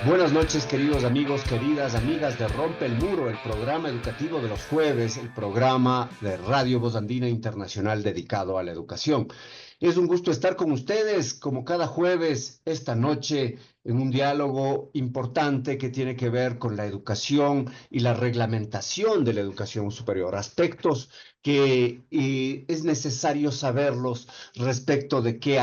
Buenas noches, queridos amigos, queridas amigas de Rompe el Muro, el programa educativo de los jueves, el programa de Radio Voz Andina Internacional dedicado a la educación. Es un gusto estar con ustedes, como cada jueves, esta noche, en un diálogo importante que tiene que ver con la educación y la reglamentación de la educación superior, aspectos que es necesario saberlos respecto de qué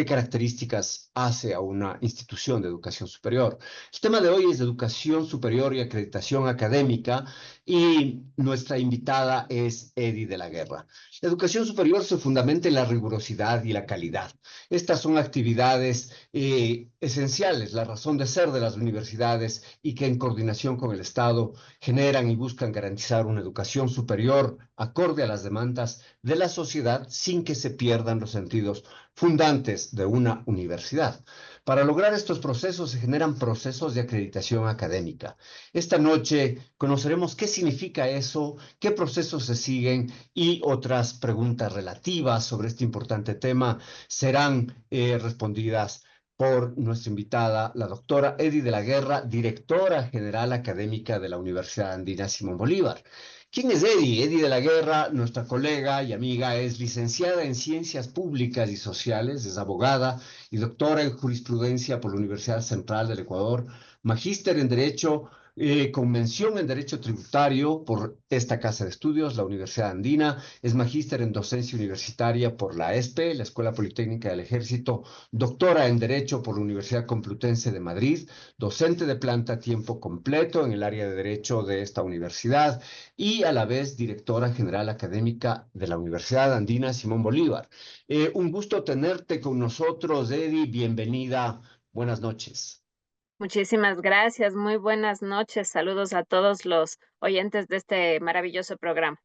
características hace a una institución de educación superior. El tema de hoy es educación superior y acreditación académica y nuestra invitada es Edi de la Guerra. La educación superior se fundamenta en la rigurosidad y la calidad. Estas son actividades esenciales, la razón de ser de las universidades y que en coordinación con el Estado generan y buscan garantizar una educación superior acorde a las demandas de la sociedad sin que se pierdan los sentidos fundantes de una universidad. Para lograr estos procesos se generan procesos de acreditación académica. Esta noche conoceremos qué significa eso, qué procesos se siguen y otras preguntas relativas sobre este importante tema serán respondidas por nuestra invitada, la doctora Edi de la Guerra, directora general académica de la Universidad Andina Simón Bolívar. ¿Quién es Edi? Edi de la Guerra, nuestra colega y amiga, es licenciada en Ciencias Públicas y Sociales, es abogada y doctora en Jurisprudencia por la Universidad Central del Ecuador, magíster en Derecho con mención en Derecho Tributario por esta Casa de Estudios, la Universidad Andina, es magíster en Docencia Universitaria por la ESPE, la Escuela Politécnica del Ejército, doctora en Derecho por la Universidad Complutense de Madrid, docente de planta a tiempo completo en el área de Derecho de esta universidad y a la vez directora general académica de la Universidad Andina Simón Bolívar. Un gusto tenerte con nosotros, Edi. Bienvenida. Buenas noches. Muchísimas gracias, muy buenas noches. Saludos a todos los oyentes de este maravilloso programa.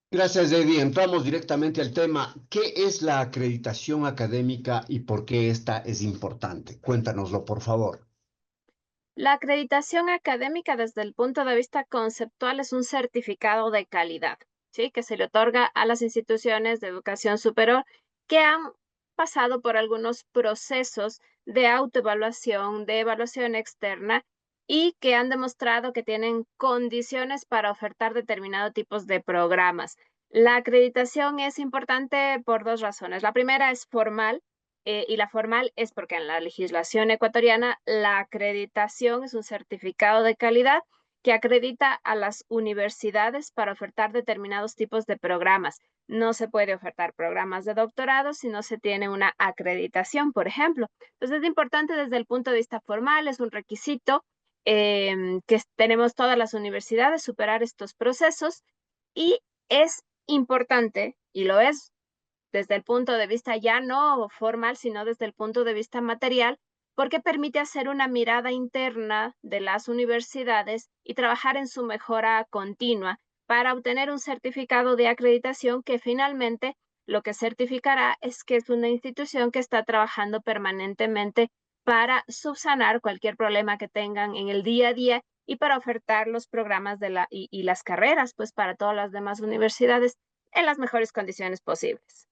Gracias, Eddie. Entramos directamente al tema. ¿Qué es la acreditación académica y por qué esta es importante? Cuéntanoslo, por favor. La acreditación académica desde el punto de vista conceptual es un certificado de calidad, ¿sí? Que se le otorga a las instituciones de educación superior que han pasado por algunos procesos de autoevaluación, de evaluación externa y que han demostrado que tienen condiciones para ofertar determinados tipos de programas. La acreditación es importante por dos razones. La primera es formal, y la formal es porque en la legislación ecuatoriana la acreditación es un certificado de calidad que acredita a las universidades para ofertar determinados tipos de programas. No se puede ofertar programas de doctorado si no se tiene una acreditación, por ejemplo. Entonces es importante desde el punto de vista formal, es un requisito que tenemos todas las universidades superar estos procesos y es importante, y lo es desde el punto de vista ya no formal, sino desde el punto de vista material, porque permite hacer una mirada interna de las universidades y trabajar en su mejora continua para obtener un certificado de acreditación que finalmente lo que certificará es que es una institución que está trabajando permanentemente para subsanar cualquier problema que tengan en el día a día y para ofertar los programas y las carreras pues para todas las demás universidades en las mejores condiciones posibles.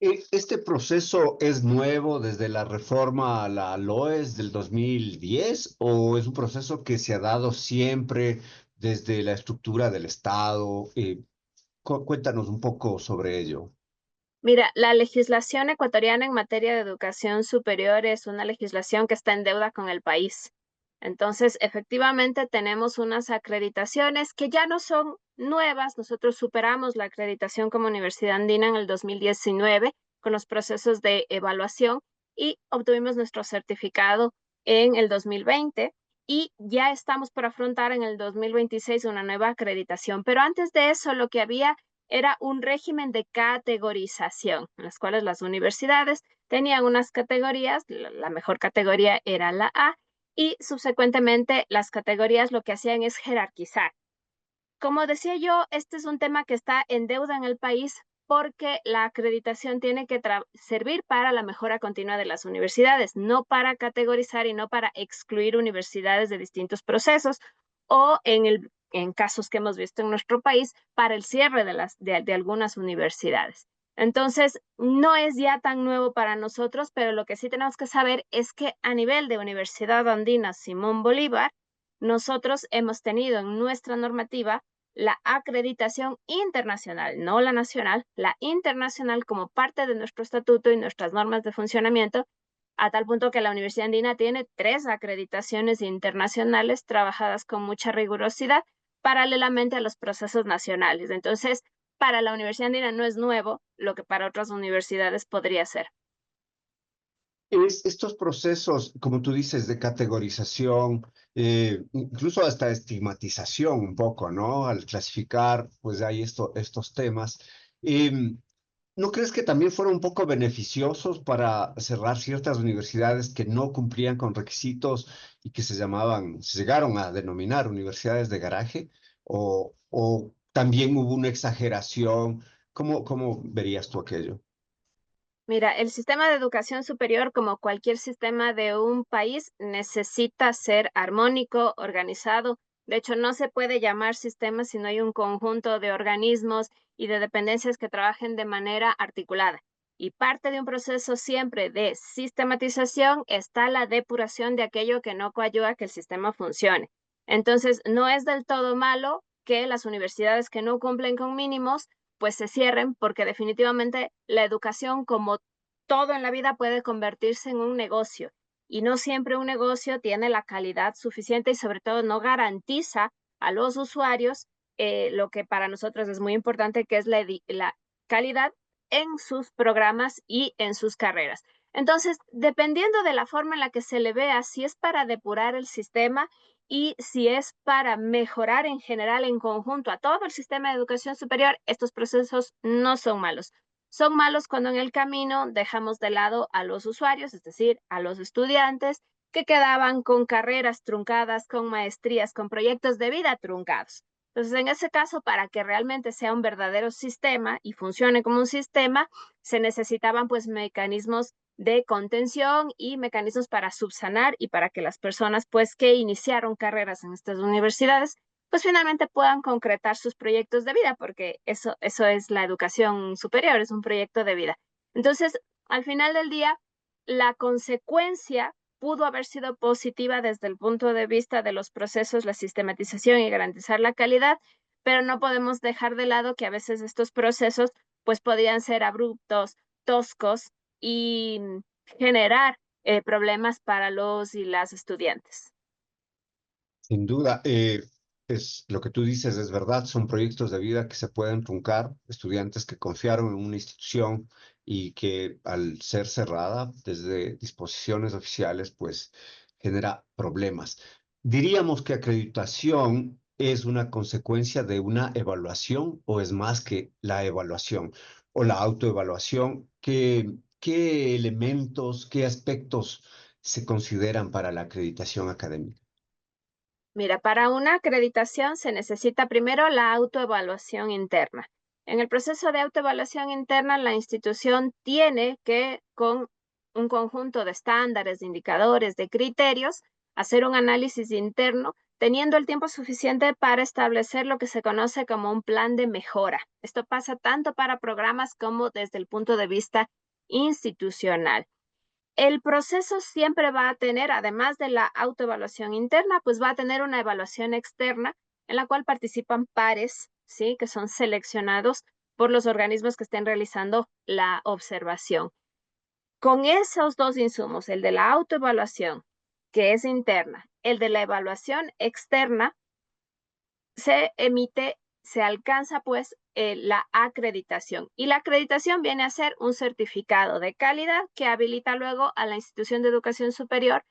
¿Este proceso es nuevo desde la reforma a la LOES del 2010 o es un proceso que se ha dado siempre desde la estructura del Estado? Cuéntanos un poco sobre ello. Mira, la legislación ecuatoriana en materia de educación superior es una legislación que está en deuda con el país. Entonces, efectivamente, tenemos unas acreditaciones que ya no son nuevas. Nosotros superamos la acreditación como Universidad Andina en el 2019 con los procesos de evaluación y obtuvimos nuestro certificado en el 2020 y ya estamos por afrontar en el 2026 una nueva acreditación. Pero antes de eso, lo que había era un régimen de categorización, en las cuales las universidades tenían unas categorías, la mejor categoría era la A, y subsecuentemente las categorías lo que hacían es jerarquizar. Como decía yo, este es un tema que está en deuda en el país porque la acreditación tiene que servir para la mejora continua de las universidades, no para categorizar y no para excluir universidades de distintos procesos o en casos que hemos visto en nuestro país, para el cierre de algunas universidades. Entonces, no es ya tan nuevo para nosotros, pero lo que sí tenemos que saber es que a nivel de Universidad Andina Simón Bolívar, nosotros hemos tenido en nuestra normativa la acreditación internacional, no la nacional, la internacional como parte de nuestro estatuto y nuestras normas de funcionamiento, a tal punto que la Universidad Andina tiene 3 acreditaciones internacionales trabajadas con mucha rigurosidad paralelamente a los procesos nacionales. Entonces, para la Universidad Andina no es nuevo lo que para otras universidades podría ser. Estos procesos, como tú dices, de categorización, incluso hasta estigmatización un poco, ¿no? Al clasificar, pues hay estos temas. Em, ¿No crees que también fueron un poco beneficiosos para cerrar ciertas universidades que no cumplían con requisitos y que se llegaron a denominar universidades de garaje? ¿O también hubo una exageración? ¿Cómo verías tú aquello? Mira, el sistema de educación superior, como cualquier sistema de un país, necesita ser armónico, organizado. De hecho, no se puede llamar sistema si no hay un conjunto de organismos y de dependencias que trabajen de manera articulada. Y parte de un proceso siempre de sistematización está la depuración de aquello que no coadyuva a que el sistema funcione. Entonces, no es del todo malo que las universidades que no cumplen con mínimos pues se cierren, porque definitivamente la educación, como todo en la vida, puede convertirse en un negocio y no siempre un negocio tiene la calidad suficiente y sobre todo no garantiza a los usuarios lo que para nosotros es muy importante, que es la calidad en sus programas y en sus carreras. Entonces, dependiendo de la forma en la que se le vea, si es para depurar el sistema y si es para mejorar en general, en conjunto, a todo el sistema de educación superior, estos procesos no son malos. Son malos cuando en el camino dejamos de lado a los usuarios, es decir, a los estudiantes que quedaban con carreras truncadas, con maestrías, con proyectos de vida truncados. Entonces, en ese caso, para que realmente sea un verdadero sistema y funcione como un sistema, se necesitaban pues mecanismos de contención y mecanismos para subsanar y para que las personas pues que iniciaron carreras en estas universidades pues finalmente puedan concretar sus proyectos de vida, porque eso es la educación superior, es un proyecto de vida. Entonces, al final del día, la consecuencia pudo haber sido positiva desde el punto de vista de los procesos, la sistematización y garantizar la calidad, pero no podemos dejar de lado que a veces estos procesos pues podían ser abruptos, toscos y generar problemas para los y las estudiantes. Sin duda, es lo que tú dices, es verdad, son proyectos de vida que se pueden truncar, estudiantes que confiaron en una institución y que al ser cerrada desde disposiciones oficiales, pues genera problemas. Diríamos que acreditación es una consecuencia de una evaluación o es más que la evaluación o la autoevaluación. ¿Qué elementos, qué aspectos se consideran para la acreditación académica? Mira, para una acreditación se necesita primero la autoevaluación interna. En el proceso de autoevaluación interna, la institución tiene que, con un conjunto de estándares, de indicadores, de criterios, hacer un análisis interno, teniendo el tiempo suficiente para establecer lo que se conoce como un plan de mejora. Esto pasa tanto para programas como desde el punto de vista institucional. El proceso siempre va a tener, además de la autoevaluación interna, pues va a tener una evaluación externa en la cual participan pares, ¿sí? Que son seleccionados por los organismos que estén realizando la observación. Con esos dos insumos, el de la autoevaluación, que es interna, el de la evaluación externa, se alcanza pues la acreditación. Y la acreditación viene a ser un certificado de calidad que habilita luego a la institución de educación superior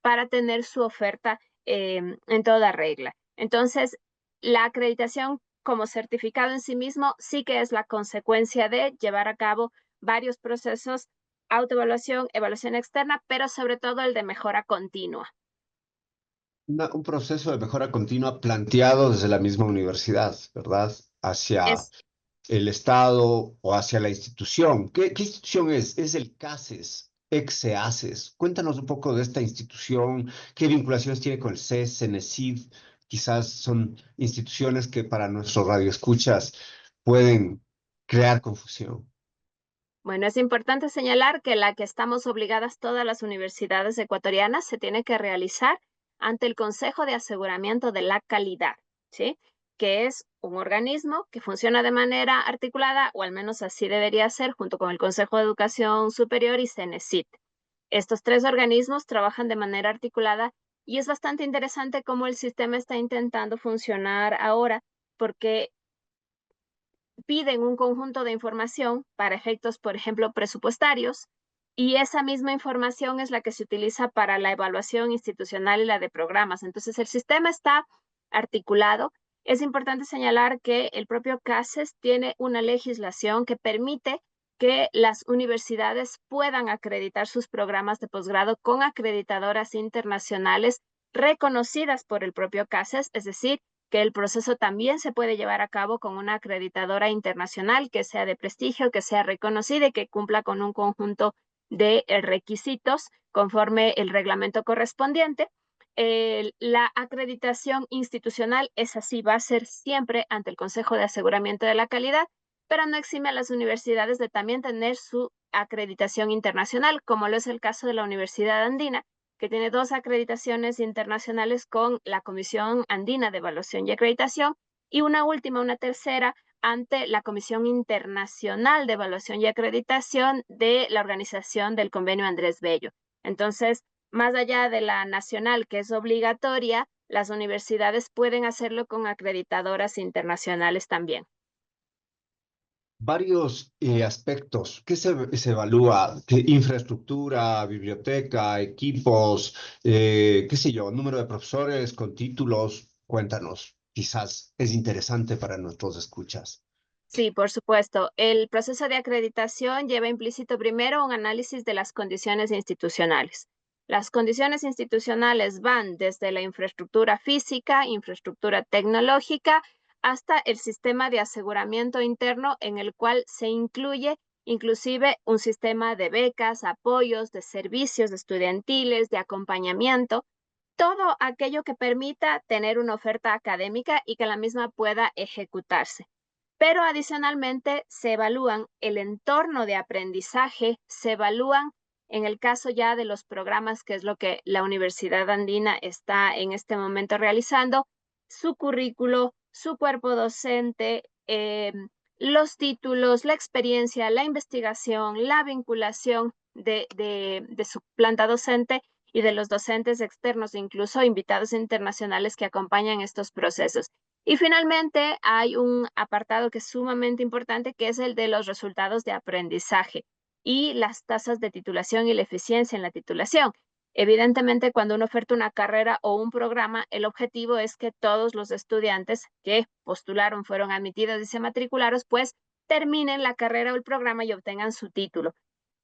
para tener su oferta en toda regla. Entonces, la acreditación como certificado en sí mismo sí que es la consecuencia de llevar a cabo varios procesos, autoevaluación, evaluación externa, pero sobre todo el de mejora continua. Un proceso de mejora continua planteado desde la misma universidad, ¿verdad? Hacia Es el Estado o hacia la institución. ¿Qué institución es? Es el CASES, ex-CEACES. Cuéntanos un poco de esta institución, qué vinculaciones tiene con el CES, CENESID. Quizás son instituciones que para nuestros radioescuchas pueden crear confusión. Bueno, es importante señalar que la que estamos obligadas todas las universidades ecuatorianas se tiene que realizar ante el Consejo de Aseguramiento de la Calidad, ¿sí? Que es un organismo que funciona de manera articulada, o al menos así debería ser, junto con el Consejo de Educación Superior y CENESID. Estos tres organismos trabajan de manera articulada y es bastante interesante cómo el sistema está intentando funcionar ahora, porque piden un conjunto de información para efectos, por ejemplo, presupuestarios, y esa misma información es la que se utiliza para la evaluación institucional y la de programas. Entonces, el sistema está articulado. Es importante señalar que el propio CASES tiene una legislación que permite que las universidades puedan acreditar sus programas de posgrado con acreditadoras internacionales reconocidas por el propio CASES, es decir, que el proceso también se puede llevar a cabo con una acreditadora internacional que sea de prestigio, que sea reconocida y que cumpla con un conjunto de requisitos conforme el reglamento correspondiente. La acreditación institucional es así, va a ser siempre ante el Consejo de Aseguramiento de la Calidad, pero no exime a las universidades de también tener su acreditación internacional, como lo es el caso de la Universidad Andina, que tiene 2 acreditaciones internacionales con la Comisión Andina de Evaluación y Acreditación, y una última, una tercera, ante la Comisión Internacional de Evaluación y Acreditación de la Organización del Convenio Andrés Bello. Entonces, más allá de la nacional, que es obligatoria, las universidades pueden hacerlo con acreditadoras internacionales también. Varios aspectos. ¿Qué se evalúa? ¿Qué infraestructura, biblioteca, equipos, qué sé yo, número de profesores con títulos? Cuéntanos, quizás es interesante para nuestros escuchas. Sí, por supuesto. El proceso de acreditación lleva implícito primero un análisis de las condiciones institucionales. Las condiciones institucionales van desde la infraestructura física, infraestructura tecnológica, hasta el sistema de aseguramiento interno en el cual se incluye inclusive un sistema de becas, apoyos, de servicios estudiantiles, de acompañamiento, todo aquello que permita tener una oferta académica y que la misma pueda ejecutarse. Pero adicionalmente se evalúan el entorno de aprendizaje, se evalúan en el caso ya de los programas, que es lo que la Universidad Andina está en este momento realizando, su currículo, su cuerpo docente, los títulos, la experiencia, la investigación, la vinculación de su planta docente y de los docentes externos, incluso invitados internacionales que acompañan estos procesos. Y finalmente hay un apartado que es sumamente importante, que es el de los resultados de aprendizaje y las tasas de titulación y la eficiencia en la titulación. Evidentemente, cuando uno oferta una carrera o un programa, el objetivo es que todos los estudiantes que postularon, fueron admitidos y se matricularon, pues terminen la carrera o el programa y obtengan su título.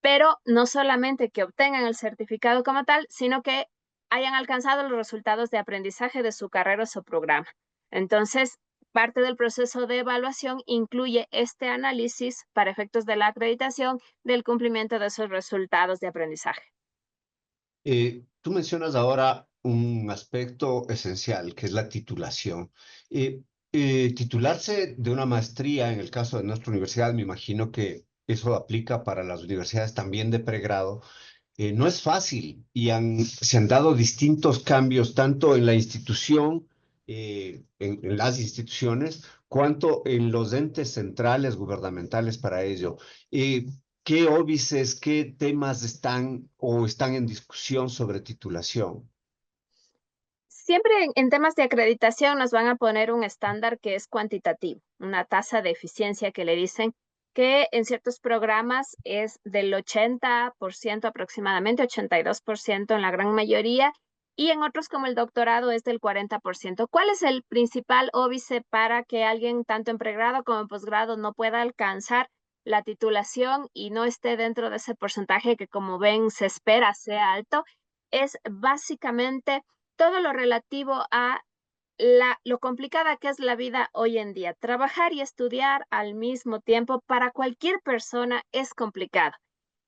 Pero no solamente que obtengan el certificado como tal, sino que hayan alcanzado los resultados de aprendizaje de su carrera o su programa. Entonces, parte del proceso de evaluación incluye este análisis para efectos de la acreditación del cumplimiento de esos resultados de aprendizaje. Tú mencionas ahora un aspecto esencial, que es la titulación. Eh, Titularse de una maestría, en el caso de nuestra universidad, me imagino que eso aplica para las universidades también de pregrado. No es fácil y se han dado distintos cambios tanto en la institución, en las instituciones, cuanto en los entes centrales gubernamentales para ello. ¿Qué óbices, qué temas están o están en discusión sobre titulación? Siempre en temas de acreditación nos van a poner un estándar que es cuantitativo, una tasa de eficiencia que le dicen que en ciertos programas es del 80% aproximadamente, 82% en la gran mayoría, y en otros como el doctorado es del 40%. ¿Cuál es el principal óbice para que alguien tanto en pregrado como en posgrado no pueda alcanzar la titulación y no esté dentro de ese porcentaje que, como ven, se espera sea alto? Es básicamente todo lo relativo a lo complicada que es la vida hoy en día. Trabajar y estudiar al mismo tiempo para cualquier persona es complicado.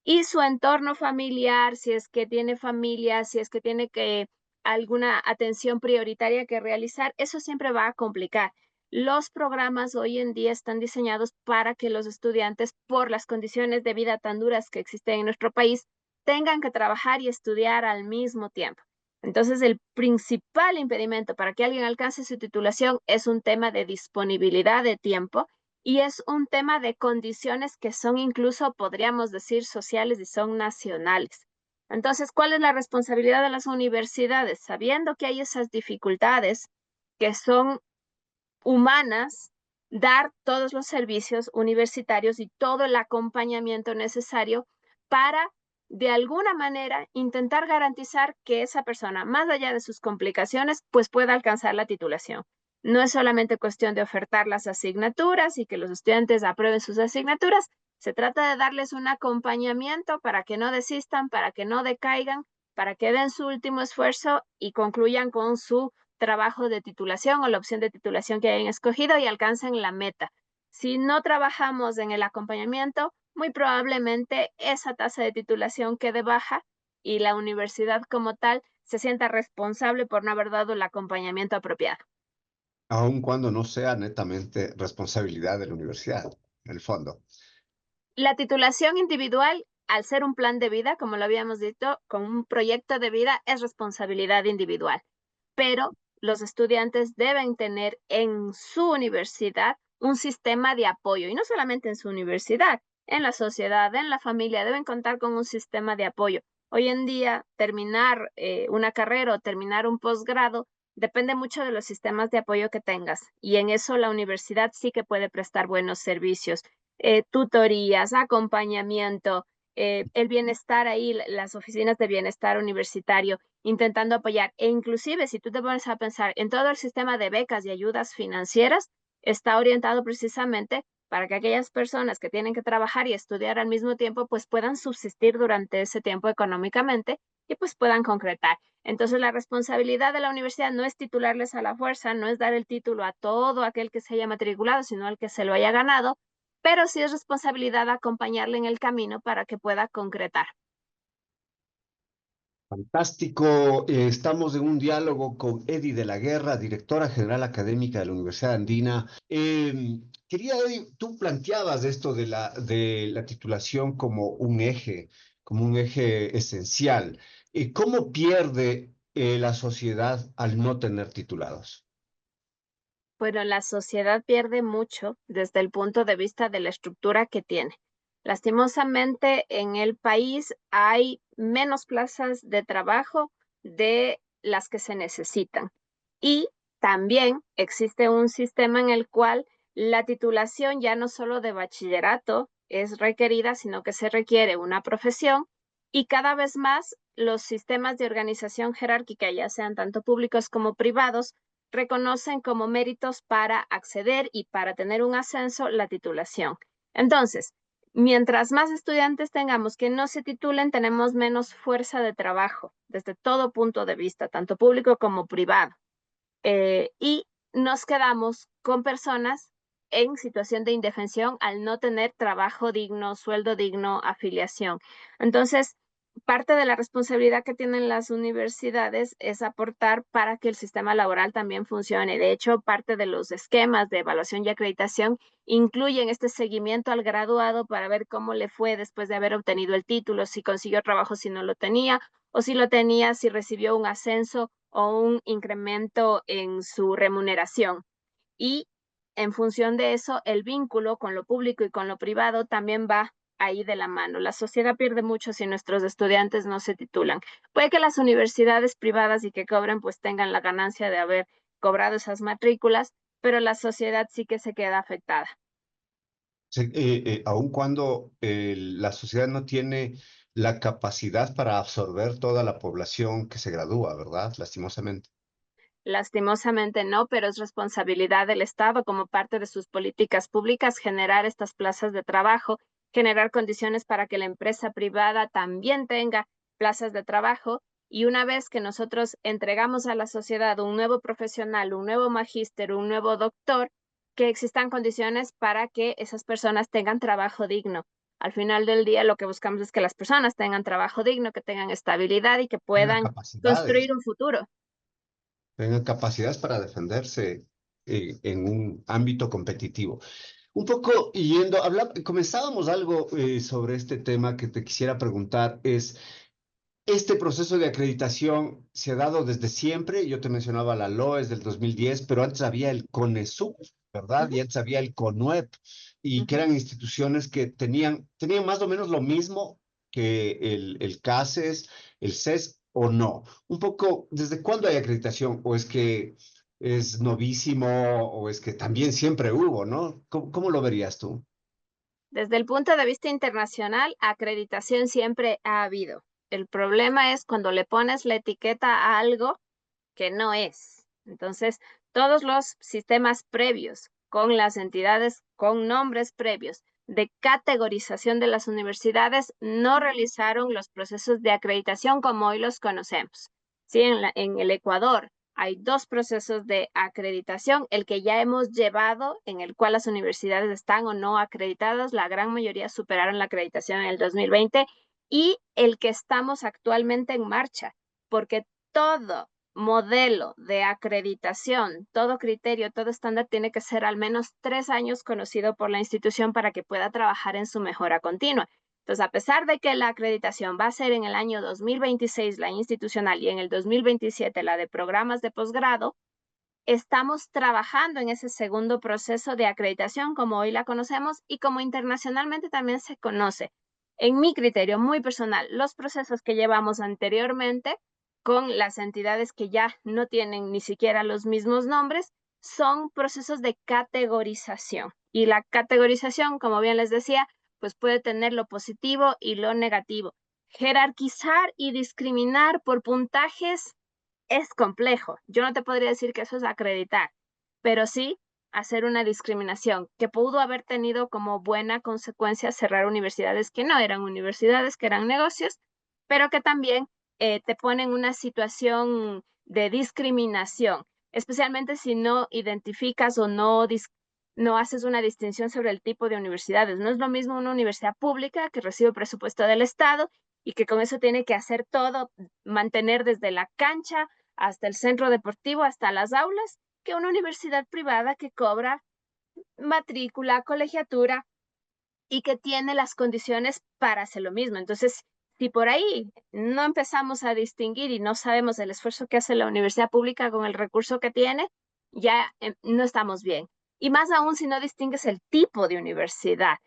Y su entorno familiar, si es que tiene familia, si es que tiene que alguna atención prioritaria que realizar, eso siempre va a complicar. los programas hoy en día están diseñados para que los estudiantes, por las condiciones de vida tan duras que existen en nuestro país, tengan que trabajar y estudiar al mismo tiempo. Entonces, el principal impedimento para que alguien alcance su titulación es un tema de disponibilidad de tiempo y es un tema de condiciones que son incluso, podríamos decir, sociales y son nacionales. Entonces, ¿cuál es la responsabilidad de las universidades? Sabiendo que hay esas dificultades que son humanas, dar todos los servicios universitarios y todo el acompañamiento necesario para, de alguna manera, intentar garantizar que esa persona, más allá de sus complicaciones, pues pueda alcanzar la titulación. No es solamente cuestión de ofertar las asignaturas y que los estudiantes aprueben sus asignaturas, se trata de darles un acompañamiento para que no desistan, para que no decaigan, para que den su último esfuerzo y concluyan con su trabajo de titulación o la opción de titulación que hayan escogido y alcancen la meta. Si no trabajamos en el acompañamiento, muy probablemente esa tasa de titulación quede baja y la universidad como tal se sienta responsable por no haber dado el acompañamiento apropiado. Aun cuando no sea netamente responsabilidad de la universidad, en el fondo. La titulación individual, al ser un plan de vida, como lo habíamos dicho, con un proyecto de vida, es responsabilidad individual. Pero los estudiantes deben tener en su universidad un sistema de apoyo, y no solamente en su universidad, en la sociedad, en la familia, deben contar con un sistema de apoyo. Hoy en día, terminar una carrera o terminar un posgrado depende mucho de los sistemas de apoyo que tengas, y en eso la universidad sí que puede prestar buenos servicios, tutorías, acompañamiento, el bienestar ahí, las oficinas de bienestar universitario, intentando apoyar. E inclusive, si tú te pones a pensar en todo el sistema de becas y ayudas financieras, está orientado precisamente para que aquellas personas que tienen que trabajar y estudiar al mismo tiempo, pues puedan subsistir durante ese tiempo económicamente y pues puedan concretar. Entonces, la responsabilidad de la universidad no es titularles a la fuerza, no es dar el título a todo aquel que se haya matriculado, sino al que se lo haya ganado, pero sí es responsabilidad acompañarle en el camino para que pueda concretar. Fantástico. Estamos en un diálogo con Eddie de la Guerra, directora general académica de la Universidad Andina. Quería, Eddie, tú planteabas esto de la titulación como un eje esencial. ¿Cómo pierde la sociedad al no tener titulados? Bueno, la sociedad pierde mucho desde el punto de vista de la estructura que tiene. Lastimosamente, en el país hay menos plazas de trabajo de las que se necesitan. Y también existe un sistema en el cual la titulación ya no solo de bachillerato es requerida, sino que se requiere una profesión y cada vez más los sistemas de organización jerárquica, ya sean tanto públicos como privados, reconocen como méritos para acceder y para tener un ascenso la titulación. Entonces, mientras más estudiantes tengamos que no se titulen, tenemos menos fuerza de trabajo desde todo punto de vista, tanto público como privado. Y nos quedamos con personas en situación de indefensión al no tener trabajo digno, sueldo digno, afiliación. Entonces, parte de la responsabilidad que tienen las universidades es aportar para que el sistema laboral también funcione. De hecho, parte de los esquemas de evaluación y acreditación incluyen este seguimiento al graduado para ver cómo le fue después de haber obtenido el título, si consiguió trabajo, si no lo tenía, o si lo tenía, si recibió un ascenso o un incremento en su remuneración. Y en función de eso, el vínculo con lo público y con lo privado también va ahí de la mano. La sociedad pierde mucho si nuestros estudiantes no se titulan. Puede que las universidades privadas y que cobren pues tengan la ganancia de haber cobrado esas matrículas, pero la sociedad sí que se queda afectada. Aun cuando la sociedad no tiene la capacidad para absorber toda la población que se gradúa, ¿verdad? Lastimosamente. Lastimosamente no, pero es responsabilidad del Estado como parte de sus políticas públicas generar estas plazas de trabajo, generar condiciones para que la empresa privada también tenga plazas de trabajo. Y una vez que nosotros entregamos a la sociedad un nuevo profesional, un nuevo magíster, un nuevo doctor, que existan condiciones para que esas personas tengan trabajo digno. Al final del día lo que buscamos es que las personas tengan trabajo digno, que tengan estabilidad y que Tengan puedan construir capacidades, un futuro. tengan capacidades para defenderse. en un ámbito competitivo. Un poco yendo, comenzábamos algo sobre este tema que te quisiera preguntar, es, este proceso de acreditación se ha dado desde siempre. Yo te mencionaba la LOES del 2010, pero antes había el CONESUB, ¿verdad? Ujú, Y antes había el CONUEP, y que ujú. eran instituciones que tenían más o menos lo mismo que el CASES, el CES, o no. Un poco, ¿desde cuándo hay acreditación? ¿O es que es novísimo, o es que también siempre hubo, ¿no? ¿Cómo lo verías tú? Desde el punto de vista internacional, acreditación siempre ha habido. El problema es cuando le pones la etiqueta a algo que no es. Entonces, todos los sistemas previos con las entidades con nombres previos de categorización de las universidades no realizaron los procesos de acreditación como hoy los conocemos. Sí, en el Ecuador hay dos procesos de acreditación, el que ya hemos llevado, en el cual las universidades están o no acreditadas, la gran mayoría superaron la acreditación en el 2020, y el que estamos actualmente en marcha, porque todo modelo de acreditación, todo criterio, todo estándar tiene que ser al menos 3 años conocido por la institución para que pueda trabajar en su mejora continua. Entonces, a pesar de que la acreditación va a ser en el año 2026 la institucional y en el 2027 la de programas de posgrado, estamos trabajando en ese segundo proceso de acreditación como hoy la conocemos y como internacionalmente también se conoce. En mi criterio muy personal, los procesos que llevamos anteriormente con las entidades que ya no tienen ni siquiera los mismos nombres son procesos de categorización. Y la categorización, como bien les decía, pues puede tener lo positivo y lo negativo. Jerarquizar y discriminar por puntajes es complejo. Yo no te podría decir que eso es acreditar, pero sí hacer una discriminación que pudo haber tenido como buena consecuencia cerrar universidades que no eran universidades, que eran negocios, pero que también te ponen una situación de discriminación, especialmente si no identificas o no haces una distinción sobre el tipo de universidades. No es lo mismo una universidad pública que recibe presupuesto del Estado y que con eso tiene que hacer todo, mantener desde la cancha hasta el centro deportivo, hasta las aulas, que una universidad privada que cobra matrícula, colegiatura y que tiene las condiciones para hacer lo mismo. Entonces, si por ahí no empezamos a distinguir y no sabemos el esfuerzo que hace la universidad pública con el recurso que tiene, ya no estamos bien. Y más aún si no distingues el tipo de universidad.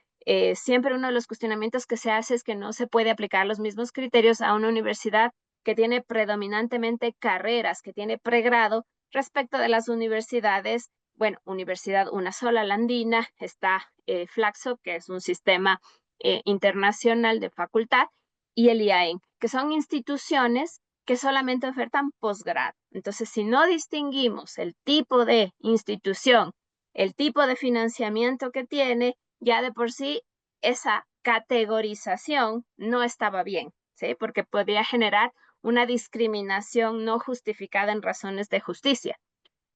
Siempre uno de los cuestionamientos que se hace es que no se puede aplicar los mismos criterios a una universidad que tiene predominantemente carreras, que tiene pregrado, respecto de las universidades. Bueno, universidad una sola, la andina, está Flaxo, que es un sistema internacional de facultad, y el IAEN, que son instituciones que solamente ofertan posgrado. Entonces, si no distinguimos el tipo de institución, el tipo de financiamiento que tiene, ya de por sí esa categorización no estaba bien, ¿sí? Porque podría generar una discriminación no justificada en razones de justicia.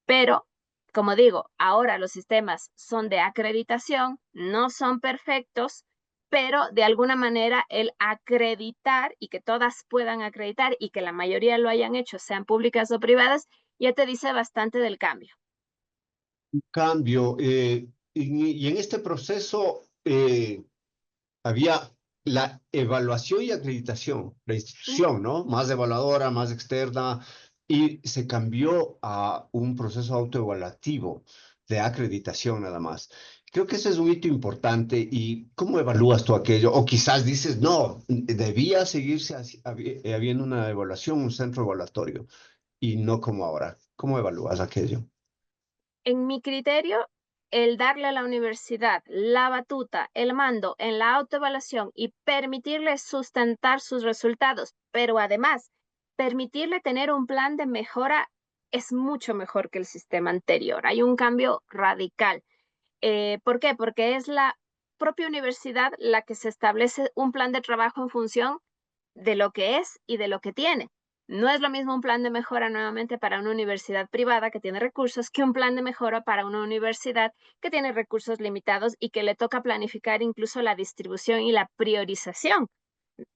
Pero, como digo, ahora los sistemas son de acreditación, no son perfectos, pero de alguna manera el acreditar y que todas puedan acreditar y que la mayoría lo hayan hecho, sean públicas o privadas, ya te dice bastante del cambio. Cambio, y en este proceso había la evaluación y acreditación, la Ujú. institución, ¿no? Más evaluadora, más externa, y se cambió a un proceso autoevaluativo de acreditación nada más. Creo que ese es un hito importante. ¿Y cómo evalúas tú aquello? O quizás dices, no, debía seguirse habiendo una evaluación, un centro evaluatorio, y no como ahora. ¿Cómo evalúas aquello? En mi criterio, el darle a la universidad la batuta, el mando en la autoevaluación y permitirle sustentar sus resultados, pero además permitirle tener un plan de mejora es mucho mejor que el sistema anterior. Hay un cambio radical. ¿Por qué? Porque es la propia universidad la que se establece un plan de trabajo en función de lo que es y de lo que tiene. No es lo mismo un plan de mejora nuevamente para una universidad privada que tiene recursos que un plan de mejora para una universidad que tiene recursos limitados y que le toca planificar incluso la distribución y la priorización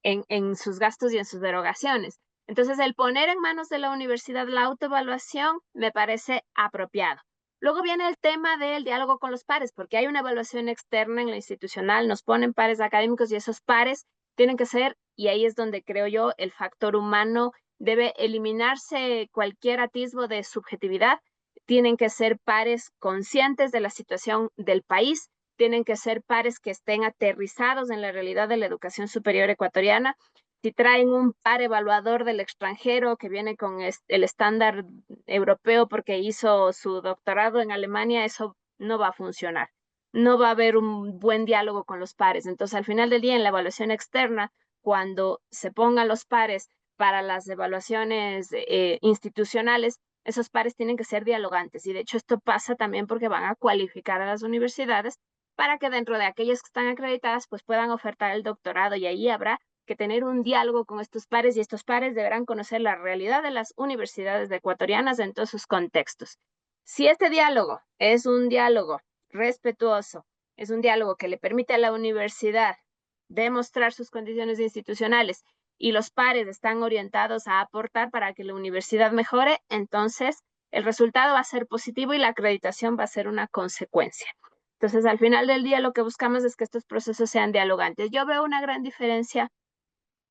en sus gastos y en sus derogaciones. Entonces, el poner en manos de la universidad la autoevaluación me parece apropiado. Luego viene el tema del diálogo con los pares, porque hay una evaluación externa en la institucional, nos ponen pares académicos y esos pares tienen que ser, y ahí es donde creo yo, el factor humano debe eliminarse cualquier atisbo de subjetividad, tienen que ser pares conscientes de la situación del país, tienen que ser pares que estén aterrizados en la realidad de la educación superior ecuatoriana. Si traen un par evaluador del extranjero que viene con el estándar europeo porque hizo su doctorado en Alemania, eso no va a funcionar. No va a haber un buen diálogo con los pares. Entonces, al final del día, en la evaluación externa, cuando se pongan los pares para las evaluaciones institucionales, esos pares tienen que ser dialogantes. Y de hecho, esto pasa también porque van a cualificar a las universidades para que dentro de aquellas que están acreditadas, pues puedan ofertar el doctorado y ahí habrá que tener un diálogo con estos pares y estos pares deberán conocer la realidad de las universidades ecuatorianas en todos sus contextos. Si este diálogo es un diálogo respetuoso, es un diálogo que le permite a la universidad demostrar sus condiciones institucionales y los pares están orientados a aportar para que la universidad mejore, entonces el resultado va a ser positivo y la acreditación va a ser una consecuencia. Entonces, al final del día, lo que buscamos es que estos procesos sean dialogantes. Yo veo una gran diferencia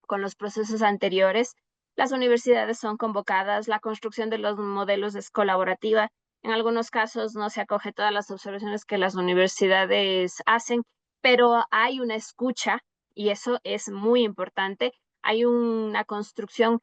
con los procesos anteriores. Las universidades son convocadas, la construcción de los modelos es colaborativa. En algunos casos no se acoge todas las observaciones que las universidades hacen, pero hay una escucha y eso es muy importante. Hay una construcción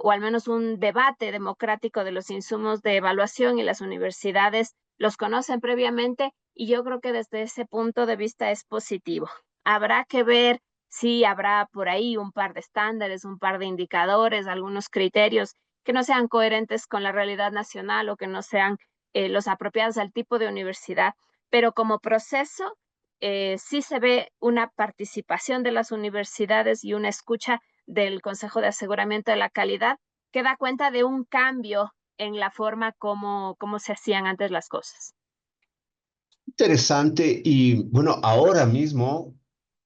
o al menos un debate democrático de los insumos de evaluación y las universidades los conocen previamente y yo creo que desde ese punto de vista es positivo. Habrá que ver sí habrá por ahí un par de estándares, un par de indicadores, algunos criterios que no sean coherentes con la realidad nacional o que no sean los apropiados al tipo de universidad, pero como proceso sí se ve una participación de las universidades y una escucha del Consejo de Aseguramiento de la Calidad que da cuenta de un cambio en la forma como se hacían antes las cosas. Interesante. Y bueno, ahora mismo,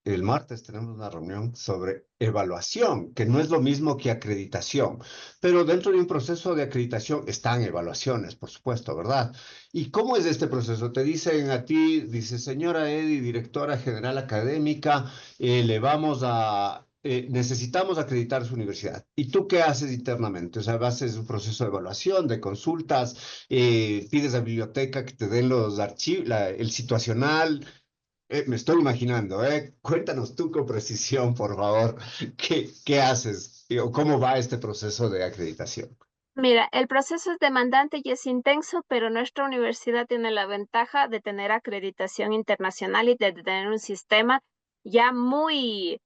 el martes, tenemos una reunión sobre evaluación, que no es lo mismo que acreditación, pero dentro de un proceso de acreditación están evaluaciones, por supuesto, ¿verdad? ¿Y cómo es este proceso? Te dicen a ti, dice, señora Edi, directora general académica, le vamos a... necesitamos acreditar su universidad. ¿Y tú qué haces internamente? O sea, haces un proceso de evaluación, de consultas, pides a biblioteca que te den los archivos, el situacional. Me estoy imaginando, ¿eh? Cuéntanos tú con precisión, por favor, qué haces o cómo va este proceso de acreditación. Mira, el proceso es demandante y es intenso, pero nuestra universidad tiene la ventaja de tener acreditación internacional y de tener un sistema ya muy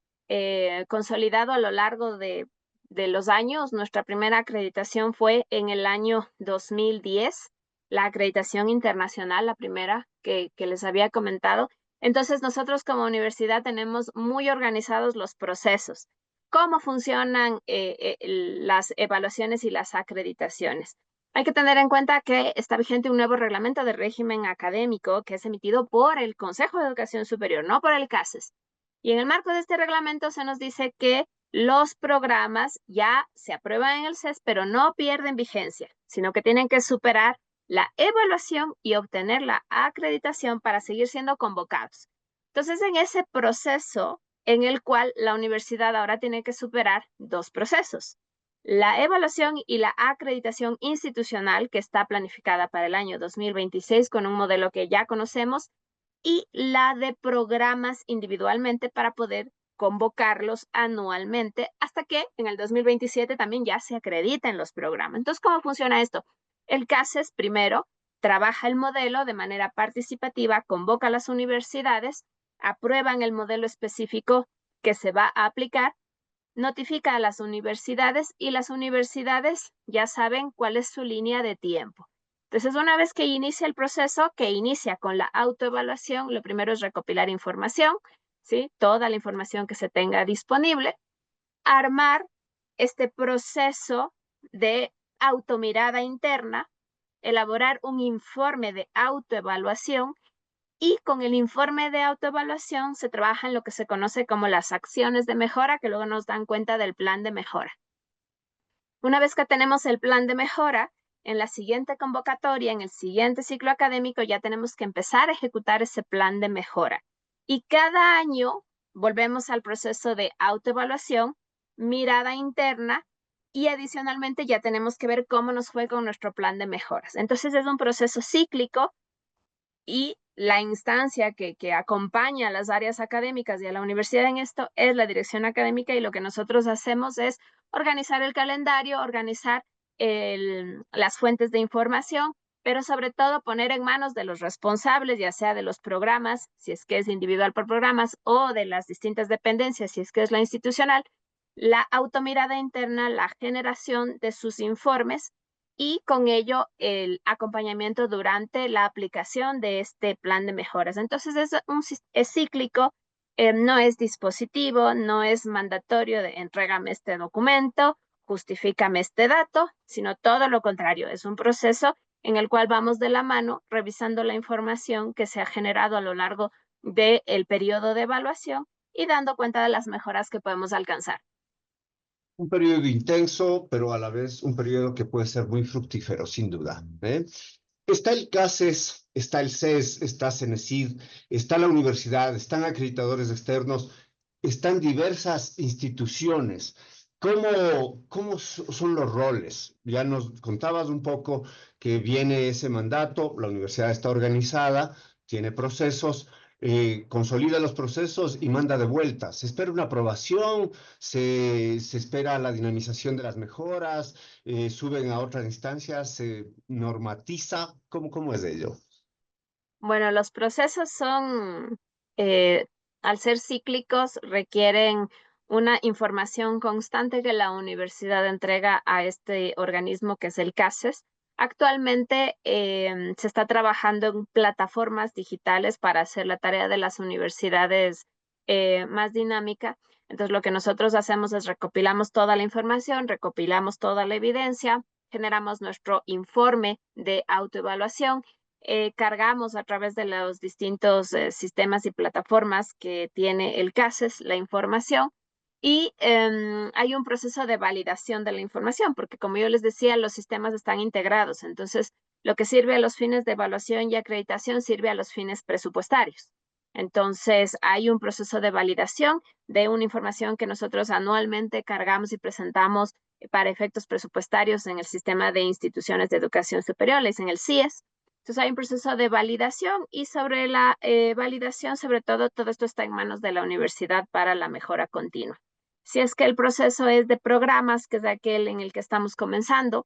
consolidado a lo largo de los años. Nuestra primera acreditación fue en el año 2010, la acreditación internacional, la primera que les había comentado. Entonces, nosotros como universidad tenemos muy organizados los procesos cómo funcionan las evaluaciones y las acreditaciones. Hay que tener en cuenta que está vigente un nuevo reglamento de régimen académico que es emitido por el Consejo de Educación Superior, no por el CASES. Y en el marco de este reglamento se nos dice que los programas ya se aprueban en el CES, pero no pierden vigencia, sino que tienen que superar la evaluación y obtener la acreditación para seguir siendo convocados. Entonces, en ese proceso, en el cual la universidad ahora tiene que superar dos procesos. La evaluación y la acreditación institucional, que está planificada para el año 2026 con un modelo que ya conocemos, y la de programas individualmente para poder convocarlos anualmente hasta que en el 2027 también ya se acrediten los programas. Entonces, ¿cómo funciona esto? El CASES primero trabaja el modelo de manera participativa, convoca a las universidades, aprueban el modelo específico que se va a aplicar, notifica a las universidades y las universidades ya saben cuál es su línea de tiempo. Entonces, una vez que inicia el proceso, que inicia con la autoevaluación, lo primero es recopilar información, ¿sí? Toda la información que se tenga disponible, armar este proceso de automirada interna, elaborar un informe de autoevaluación y con el informe de autoevaluación se trabaja en lo que se conoce como las acciones de mejora, que luego nos dan cuenta del plan de mejora. Una vez que tenemos el plan de mejora, en la siguiente convocatoria, en el siguiente ciclo académico, ya tenemos que empezar a ejecutar ese plan de mejora. Y cada año volvemos al proceso de autoevaluación, mirada interna, y adicionalmente ya tenemos que ver cómo nos fue con nuestro plan de mejoras. Entonces es un proceso cíclico y la instancia que acompaña a las áreas académicas y a la universidad en esto es la dirección académica, y lo que nosotros hacemos es organizar el calendario, organizar las fuentes de información, pero sobre todo poner en manos de los responsables, ya sea de los programas, si es que es individual por programas, o de las distintas dependencias, si es que es la institucional, la automirada interna, la generación de sus informes y con ello el acompañamiento durante la aplicación de este plan de mejoras. Entonces es cíclico, no es dispositivo, no es mandatorio de entrégame este documento, justifícame este dato, sino todo lo contrario, es un proceso en el cual vamos de la mano revisando la información que se ha generado a lo largo del periodo de evaluación y dando cuenta de las mejoras que podemos alcanzar. Un periodo intenso, pero a la vez un periodo que puede ser muy fructífero, sin duda. Está el CASES, está el CES, está CENESID, está la universidad, están acreditadores externos, están diversas instituciones. ¿Cómo son los roles? Ya nos contabas un poco que viene ese mandato, la universidad está organizada, tiene procesos, consolida los procesos y manda de vuelta. Se espera una aprobación, se espera la dinamización de las mejoras, suben a otras instancias, se normatiza. ¿Cómo es ello? Bueno, los procesos son, eh, al ser cíclicos, requieren una información constante que la universidad entrega a este organismo que es el CASES. Actualmente se está trabajando en plataformas digitales para hacer la tarea de las universidades más dinámica. Entonces, lo que nosotros hacemos es recopilamos toda la información, recopilamos toda la evidencia, generamos nuestro informe de autoevaluación, cargamos a través de los distintos sistemas y plataformas que tiene el CASES la información, y hay un proceso de validación de la información, porque como yo les decía, los sistemas están integrados. Entonces, lo que sirve a los fines de evaluación y acreditación sirve a los fines presupuestarios. Entonces, hay un proceso de validación de una información que nosotros anualmente cargamos y presentamos para efectos presupuestarios en el sistema de instituciones de educación superior, en el CIES. Entonces hay un proceso de validación, y sobre la validación, sobre todo esto está en manos de la universidad para la mejora continua. Si es que el proceso es de programas, que es aquel en el que estamos comenzando,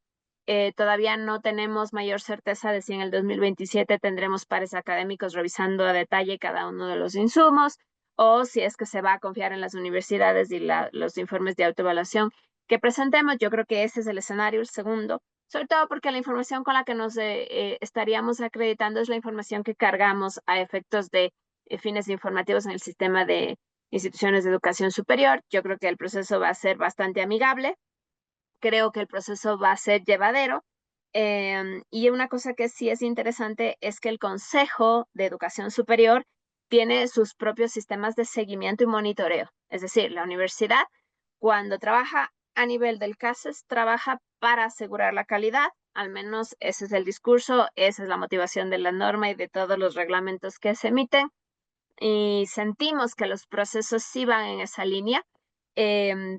todavía no tenemos mayor certeza de si en el 2027 tendremos pares académicos revisando a detalle cada uno de los insumos, o si es que se va a confiar en las universidades y los informes de autoevaluación que presentemos. Yo creo que ese es el escenario, el segundo, sobre todo porque la información con la que nos estaríamos acreditando es la información que cargamos a efectos de fines informativos en el sistema de instituciones de educación superior. Yo creo que el proceso va a ser bastante amigable, creo que el proceso va a ser llevadero. Y una cosa que sí es interesante es que el Consejo de Educación Superior tiene sus propios sistemas de seguimiento y monitoreo. Es decir, la universidad, cuando trabaja a nivel del CASES, trabaja para asegurar la calidad. Al menos ese es el discurso, esa es la motivación de la norma y de todos los reglamentos que se emiten. Y sentimos que los procesos sí van en esa línea,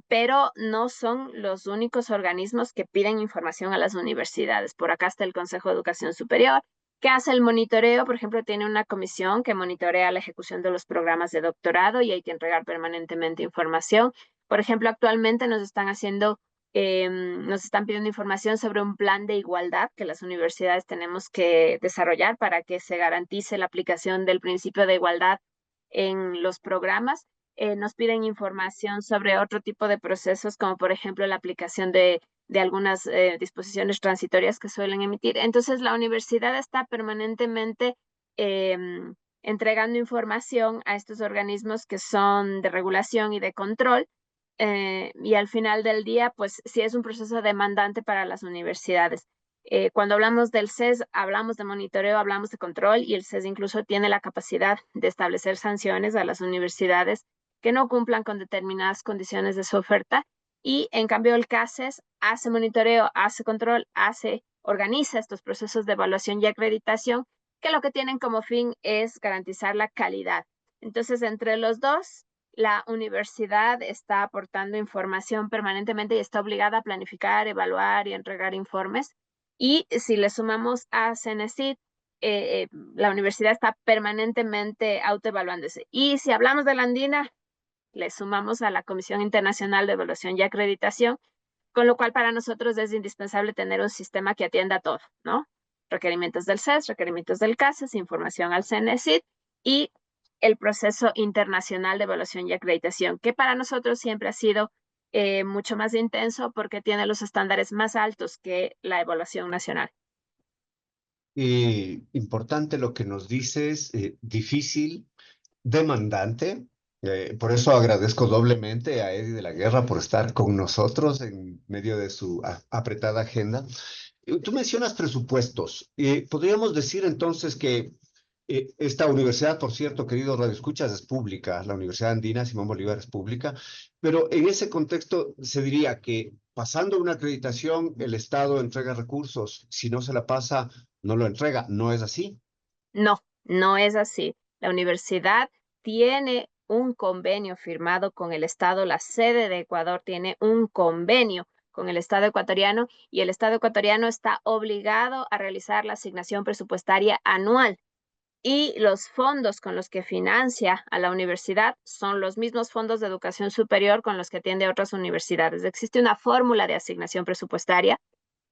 pero no son los únicos organismos que piden información a las universidades. Por acá está el Consejo de Educación Superior, que hace el monitoreo. Por ejemplo, tiene una comisión que monitorea la ejecución de los programas de doctorado y hay que entregar permanentemente información. Por ejemplo, actualmente nos están pidiendo información sobre un plan de igualdad que las universidades tenemos que desarrollar para que se garantice la aplicación del principio de igualdad en los programas. Nos piden información sobre otro tipo de procesos, como por ejemplo la aplicación de algunas disposiciones transitorias que suelen emitir. Entonces, la universidad está permanentemente eh, entregando información a estos organismos que son de regulación y de control. Y al final del día, pues sí es un proceso demandante para las universidades. Cuando hablamos del CES, hablamos de monitoreo, hablamos de control, y el CES incluso tiene la capacidad de establecer sanciones a las universidades que no cumplan con determinadas condiciones de su oferta. Y en cambio el CASES hace monitoreo, hace control, hace organiza estos procesos de evaluación y acreditación, que lo que tienen como fin es garantizar la calidad. Entonces, entre los dos, la universidad está aportando información permanentemente y está obligada a planificar, evaluar y entregar informes. Y si le sumamos a CENESID, la universidad está permanentemente autoevaluándose. Y si hablamos de la Andina, le sumamos a la Comisión Internacional de Evaluación y Acreditación, con lo cual para nosotros es indispensable tener un sistema que atienda todo, ¿no? Requerimientos del CES, requerimientos del CASES, información al CENESID y el proceso internacional de evaluación y acreditación, que para nosotros siempre ha sido mucho más intenso porque tiene los estándares más altos que la evaluación nacional. Importante lo que nos dices, difícil, demandante. Por eso agradezco doblemente a Eddie de la Guerra por estar con nosotros en medio de su apretada agenda. Tú mencionas presupuestos. Podríamos decir entonces que esta universidad, por cierto, queridos radioescuchas, es pública. La Universidad Andina Simón Bolívar es pública. Pero en ese contexto se diría que pasando una acreditación, el Estado entrega recursos. Si no se la pasa, no lo entrega. ¿No es así? No, no es así. La universidad tiene un convenio firmado con el Estado, la sede de Ecuador tiene un convenio con el Estado ecuatoriano y el Estado ecuatoriano está obligado a realizar la asignación presupuestaria anual. Y los fondos con los que financia a la universidad son los mismos fondos de educación superior con los que atiende a otras universidades. Existe una fórmula de asignación presupuestaria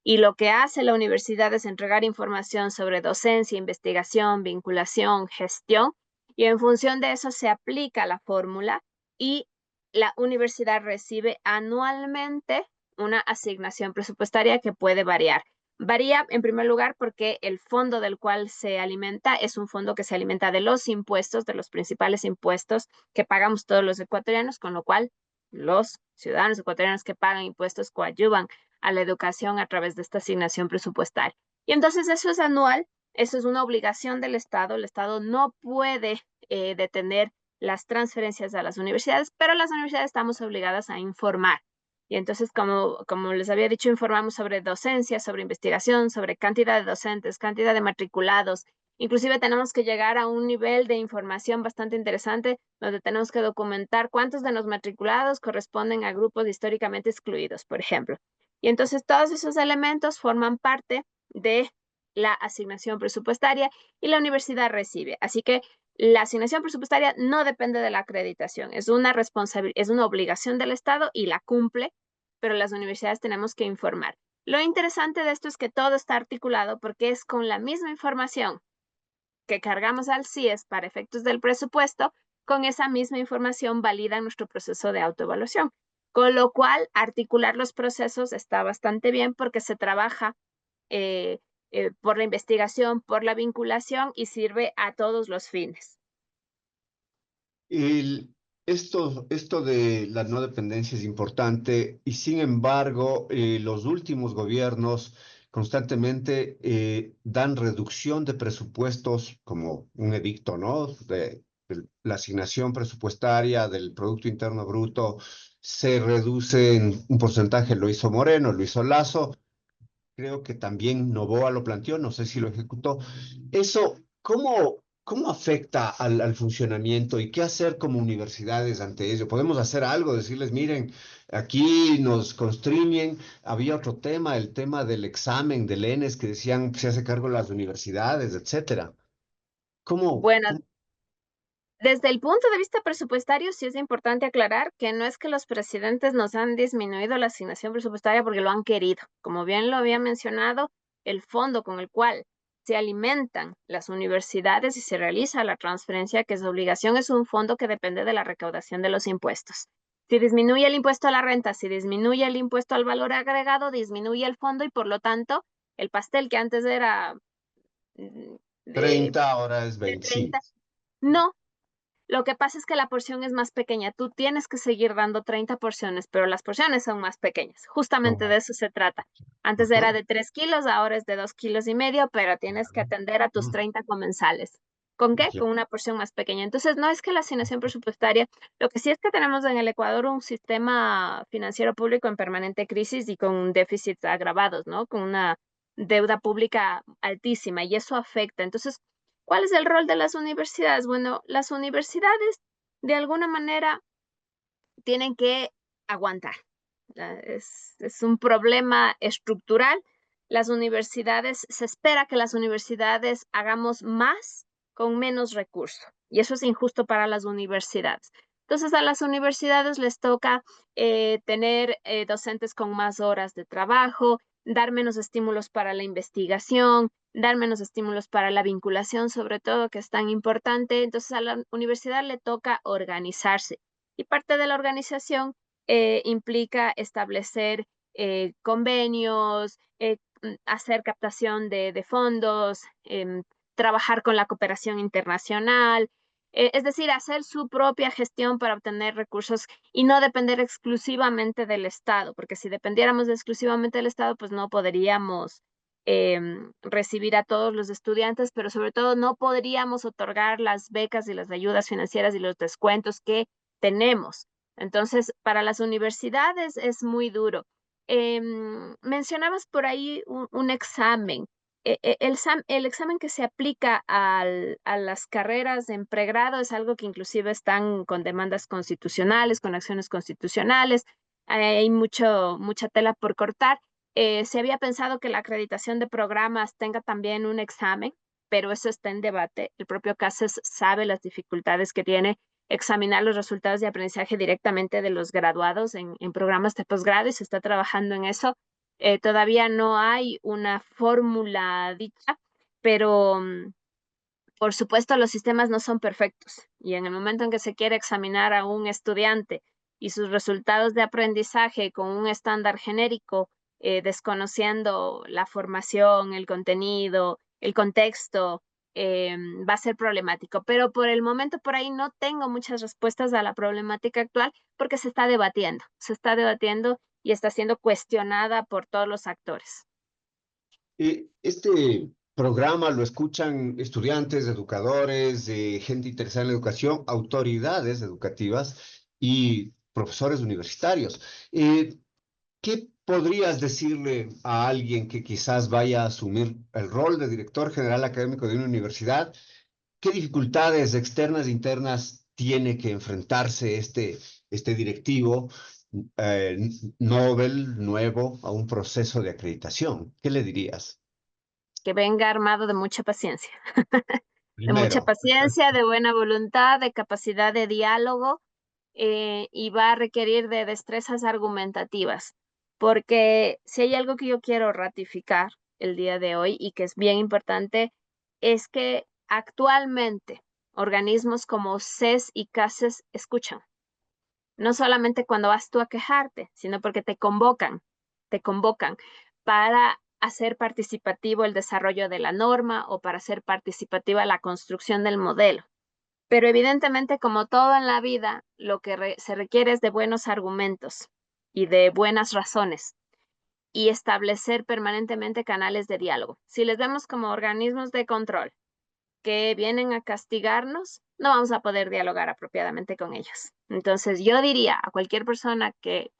y lo que hace la universidad es entregar información sobre docencia, investigación, vinculación, gestión, y en función de eso se aplica la fórmula y la universidad recibe anualmente una asignación presupuestaria que puede variar. Varía en primer lugar porque el fondo del cual se alimenta es un fondo que se alimenta de los impuestos, de los principales impuestos que pagamos todos los ecuatorianos, con lo cual los ciudadanos ecuatorianos que pagan impuestos coadyuvan a la educación a través de esta asignación presupuestaria. Y entonces eso es anual, eso es una obligación del Estado. El Estado no puede detener las transferencias a las universidades, pero las universidades estamos obligadas a informar. Y entonces, como les había dicho, informamos sobre docencia, sobre investigación, sobre cantidad de docentes, cantidad de matriculados. Inclusive tenemos que llegar a un nivel de información bastante interesante donde tenemos que documentar cuántos de los matriculados corresponden a grupos históricamente excluidos, por ejemplo. Y entonces todos esos elementos forman parte de la asignación presupuestaria y la universidad recibe. Así que la asignación presupuestaria no depende de la acreditación, es una es una obligación del Estado y la cumple, pero las universidades tenemos que informar. Lo interesante de esto es que todo está articulado porque es con la misma información que cargamos al CIES para efectos del presupuesto, con esa misma información valida nuestro proceso de autoevaluación. Con lo cual, articular los procesos está bastante bien porque se trabaja por la investigación, por la vinculación y sirve a todos los fines. El, esto de la no dependencia es importante y sin embargo los últimos gobiernos constantemente dan reducción de presupuestos como un edicto, ¿no? De la asignación presupuestaria del Producto Interno Bruto se reduce en un porcentaje, lo hizo Moreno, lo hizo Lazo, creo que también Noboa lo planteó, no sé si lo ejecutó. Eso, ¿cómo afecta al funcionamiento y qué hacer como universidades ante ello? ¿Podemos hacer algo? Decirles, miren, aquí nos constriñen. Había otro tema, el tema del examen del ENES, que decían se hace cargo las universidades, etcétera. ¿Cómo, Bueno, cómo? desde el punto de vista presupuestario, sí es importante aclarar que no es que los presidentes nos han disminuido la asignación presupuestaria porque lo han querido. Como bien lo había mencionado, el fondo con el cual se alimentan las universidades y se realiza la transferencia, que es obligación, es un fondo que depende de la recaudación de los impuestos. Si disminuye el impuesto a la renta, si disminuye el impuesto al valor agregado, disminuye el fondo y por lo tanto el pastel que antes era de, 30 ahora es de 25. 30, no, lo que pasa es que la porción es más pequeña. Tú tienes que seguir dando 30 porciones, pero las porciones son más pequeñas. No Justamente de más. eso se trata. Antes era Ujú. de 3 kilos, ahora es de 2,5 kilos, pero tienes que atender a tus Ujú. 30 comensales. ¿Con qué? Ya. Con una porción más pequeña. Entonces, no es que la asignación presupuestaria, lo que sí es que tenemos en el Ecuador un sistema financiero público en permanente crisis y con déficits agravados, ¿no? Con una deuda pública altísima y eso afecta. Entonces, ¿cuál es el rol de las universidades? Bueno, las universidades de alguna manera tienen que aguantar. Es un problema estructural. Las universidades, se espera que las universidades hagamos más con menos recursos y eso es injusto para las universidades. Entonces a las universidades les toca tener docentes con más horas de trabajo, dar menos estímulos para la investigación, dar menos estímulos para la vinculación, sobre todo, que es tan importante. Entonces a la universidad le toca organizarse y parte de la organización implica establecer convenios, hacer captación de fondos, trabajar con la cooperación internacional, es decir, hacer su propia gestión para obtener recursos y no depender exclusivamente del Estado, porque si dependiéramos exclusivamente del Estado, pues no podríamos recibir a todos los estudiantes, pero sobre todo no podríamos otorgar las becas y las ayudas financieras y los descuentos que tenemos. Entonces, para las universidades es muy duro. Mencionabas por ahí un examen. El examen que se aplica a las carreras en pregrado es algo que inclusive están con demandas constitucionales, con acciones constitucionales. Hay mucha tela por cortar. Se había pensado que la acreditación de programas tenga también un examen, pero eso está en debate. El propio CASES sabe las dificultades que tiene examinar los resultados de aprendizaje directamente de los graduados en programas de posgrado y se está trabajando en eso. Todavía no hay una fórmula dicha, pero por supuesto los sistemas no son perfectos y en el momento en que se quiere examinar a un estudiante y sus resultados de aprendizaje con un estándar genérico, desconociendo la formación, el contenido, el contexto, va a ser problemático. Pero por el momento por ahí no tengo muchas respuestas a la problemática actual porque se está debatiendo y está siendo cuestionada por todos los actores. Este programa lo escuchan estudiantes, educadores, gente interesada en la educación, autoridades educativas y profesores universitarios. ¿Qué podrías decirle a alguien que quizás vaya a asumir el rol de director general académico de una universidad? ¿Qué dificultades externas e internas tiene que enfrentarse este directivo eh, nuevo, a un proceso de acreditación? ¿Qué le dirías? Que venga armado de mucha paciencia. De mucha Primero, paciencia, de buena voluntad, de capacidad de diálogo y va a requerir de destrezas argumentativas, porque si hay algo que yo quiero ratificar el día de hoy y que es bien importante, es que actualmente organismos como CES y CASES escuchan, no solamente cuando vas tú a quejarte, sino porque te convocan para hacer participativo el desarrollo de la norma o para hacer participativa la construcción del modelo. Pero evidentemente, como todo en la vida, lo que se requiere es de buenos argumentos y de buenas razones y establecer permanentemente canales de diálogo. Si les vemos como organismos de control que vienen a castigarnos, no vamos a poder dialogar apropiadamente con ellos. Entonces, yo diría a cualquier persona que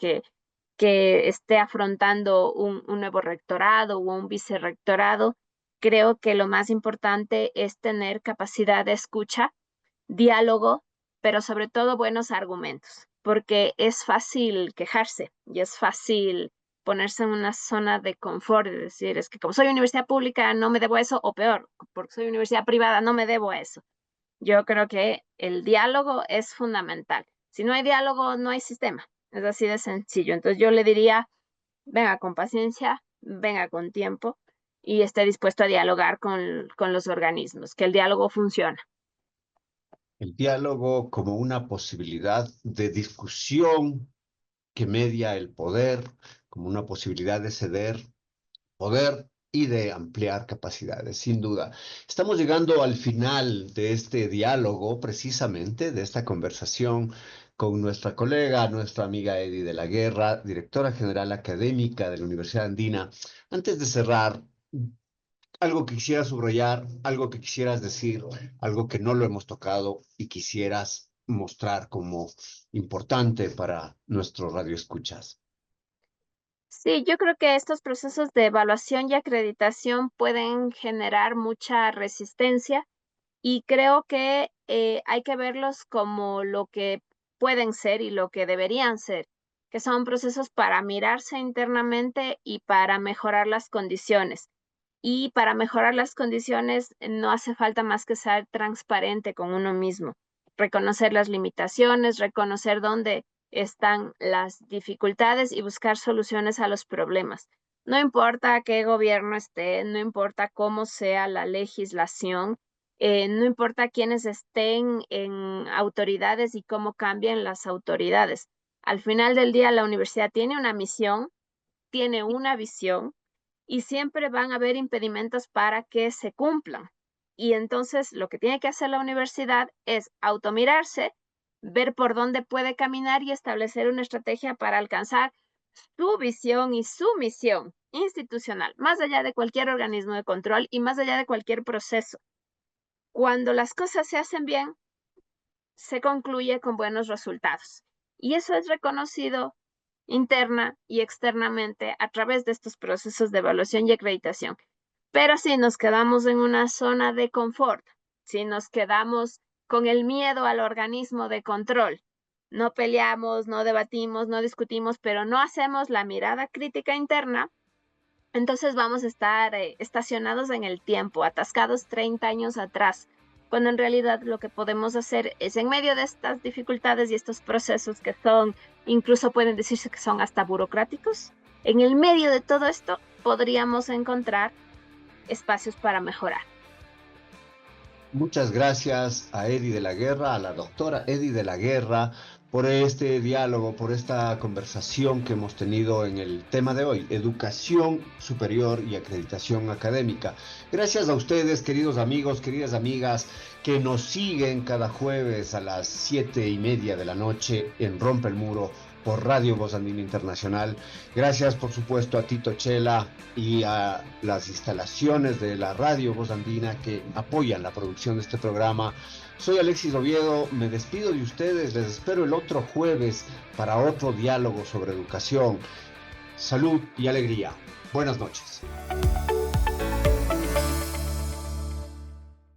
esté afrontando un nuevo rectorado o un vicerrectorado, creo que lo más importante es tener capacidad de escucha, diálogo, pero sobre todo buenos argumentos, porque es fácil quejarse y es fácil ponerse en una zona de confort y decir, es que como soy universidad pública no me debo eso, o peor, porque soy universidad privada no me debo eso. Yo creo que el diálogo es fundamental. Si no hay diálogo, no hay sistema. Es así de sencillo. Entonces yo le diría, venga con paciencia, venga con tiempo y esté dispuesto a dialogar con los organismos, que el diálogo funciona. el diálogo como una posibilidad de discusión que media el poder, como una posibilidad de ceder poder y de ampliar capacidades, sin duda. Estamos llegando al final de este diálogo, precisamente, de esta conversación con nuestra colega, nuestra amiga Eddie de la Guerra, directora general académica de la Universidad Andina. Antes de cerrar, algo que quisieras subrayar, algo que quisieras decir, algo que no lo hemos tocado y quisieras mostrar como importante para nuestros radioescuchas. Sí, yo creo que estos procesos de evaluación y acreditación pueden generar mucha resistencia y creo que hay que verlos como lo que pueden ser y lo que deberían ser, que son procesos para mirarse internamente y para mejorar las condiciones. Y para mejorar las condiciones no hace falta más que ser transparente con uno mismo, reconocer las limitaciones, reconocer dónde están las dificultades y buscar soluciones a los problemas. No importa qué gobierno esté, no importa cómo sea la legislación, no importa quiénes estén en autoridades y cómo cambien las autoridades. Al final del día, la universidad tiene una misión, tiene una visión y siempre van a haber impedimentos para que se cumplan. Y entonces lo que tiene que hacer la universidad es automirarse, ver por dónde puede caminar y establecer una estrategia para alcanzar su visión y su misión institucional, más allá de cualquier organismo de control y más allá de cualquier proceso. Cuando las cosas se hacen bien, se concluye con buenos resultados. Y eso es reconocido interna y externamente a través de estos procesos de evaluación y acreditación. Pero si nos quedamos en una zona de confort, si nos quedamos con el miedo al organismo de control, no peleamos, no debatimos, no discutimos, pero no hacemos la mirada crítica interna, entonces vamos a estar estacionados en el tiempo, atascados 30 años atrás, cuando en realidad lo que podemos hacer es en medio de estas dificultades y estos procesos que son, incluso pueden decirse que son hasta burocráticos, en el medio de todo esto podríamos encontrar espacios para mejorar. Muchas gracias a Eddie de la Guerra, a la doctora Eddie de la Guerra, por este diálogo, por esta conversación que hemos tenido en el tema de hoy, educación superior y acreditación académica. Gracias a ustedes, queridos amigos, queridas amigas, que nos siguen cada jueves a las 7:30 de la noche en Rompe el Muro por Radio Voz Andina Internacional. Gracias, por supuesto, a Tito Chela y a las instalaciones de la Radio Voz Andina que apoyan la producción de este programa. Soy Alexis Oviedo, me despido de ustedes, les espero el otro jueves para otro diálogo sobre educación, salud y alegría. Buenas noches.